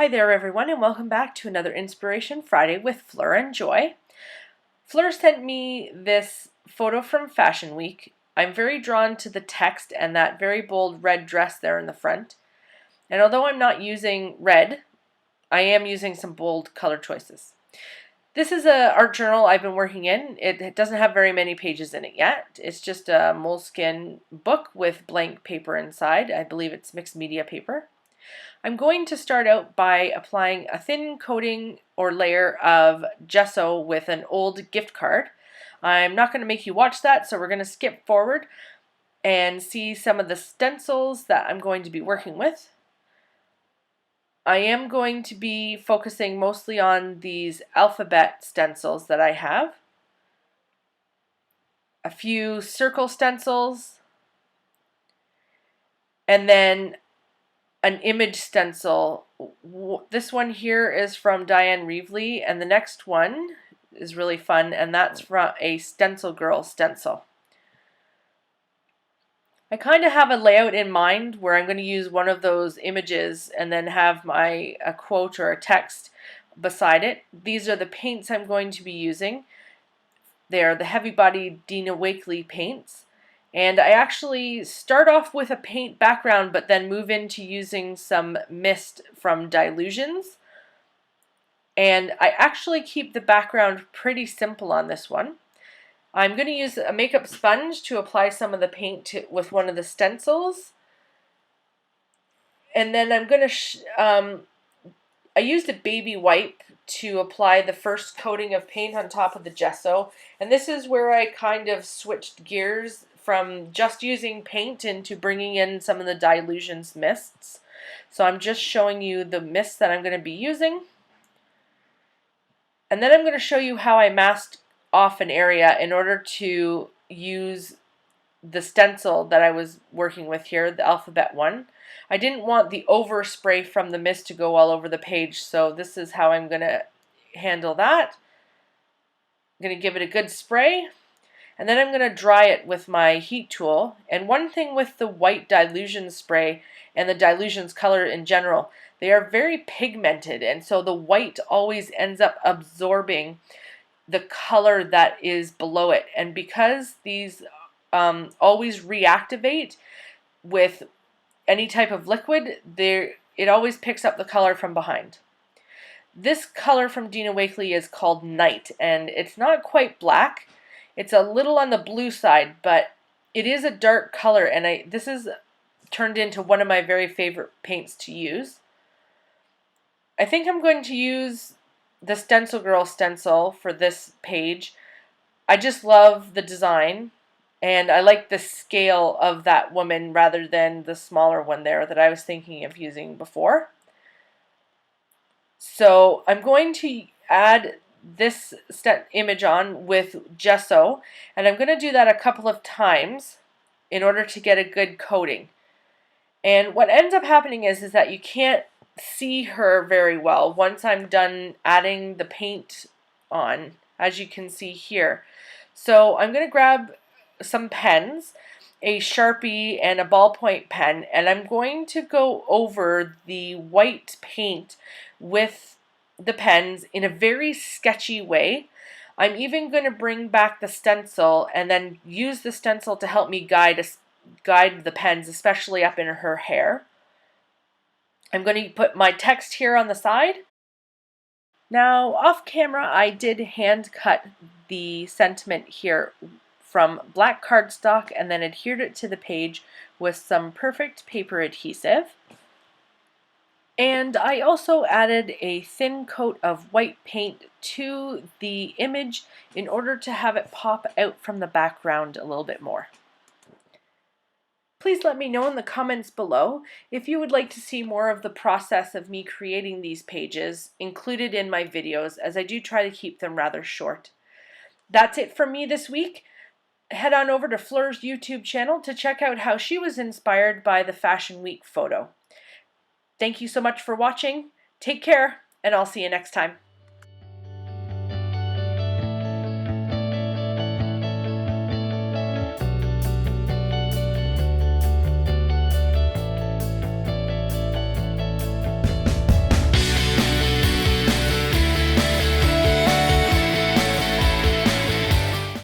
Hi there everyone, and welcome back to another Inspiration Friday with Fleur and Joy. Fleur sent me this photo from Fashion Week. I'm very drawn to the text and that very bold red dress there in the front. And although I'm not using red, I am using some bold color choices. This is an art journal I've been working in. It doesn't have very many pages in it yet. It's just a moleskin book with blank paper inside. I believe it's mixed media paper. I'm going to start out by applying a thin coating or layer of gesso with an old gift card. I'm not going to make you watch that, so we're going to skip forward and see some of the stencils that I'm going to be working with. I am going to be focusing mostly on these alphabet stencils that I have. A few circle stencils, and then an image stencil. This one here is from Dina Wakley, and the next one is really fun, and that's from a Stencil Girl stencil. I kind of have a layout in mind where I'm going to use one of those images and then have a quote or a text beside it. These are the paints I'm going to be using. They are the heavy body Dina Wakley paints. And I actually start off with a paint background but then move into using some mist from Dylusions. And I actually keep the background pretty simple on this one. I'm going to use a makeup sponge to apply some of the paint with one of the stencils. And then I'm going to, I used a baby wipe to apply the first coating of paint on top of the gesso. And this is where I kind of switched gears from just using paint into bringing in some of the Dylusions mists. So I'm just showing you the mists that I'm going to be using. And then I'm going to show you how I masked off an area in order to use the stencil that I was working with here, the alphabet one. I didn't want the overspray from the mist to go all over the page, so this is how I'm going to handle that. I'm going to give it a good spray. And then I'm going to dry it with my heat tool. And one thing with the white Dylusions spray and the Dylusions color in general, they are very pigmented, and so the white always ends up absorbing the color that is below it. And because these always reactivate with any type of liquid, it always picks up the color from behind. This color from Dina Wakley is called Night, and it's not quite black. It's a little on the blue side, but it is a dark color, and this is turned into one of my very favorite paints to use. I think I'm going to use the Stencil Girl stencil for this page. I just love the design, and I like the scale of that woman rather than the smaller one there that I was thinking of using before. So I'm going to add this image on with gesso, and I'm going to do that a couple of times in order to get a good coating. And what ends up happening is that you can't see her very well once I'm done adding the paint on, as you can see here. So I'm going to grab some pens, a Sharpie and a ballpoint pen, and I'm going to go over the white paint with the pens in a very sketchy way. I'm even going to bring back the stencil and then use the stencil to help me guide the pens, especially up in her hair. I'm going to put my text here on the side. Now, off camera, I did hand cut the sentiment here from black cardstock and then adhered it to the page with some perfect paper adhesive. And I also added a thin coat of white paint to the image in order to have it pop out from the background a little bit more. Please let me know in the comments below if you would like to see more of the process of me creating these pages included in my videos, as I do try to keep them rather short. That's it for me this week. Head on over to Fleur's YouTube channel to check out how she was inspired by the Fashion Week photo. Thank you so much for watching. Take care, and I'll see you next time.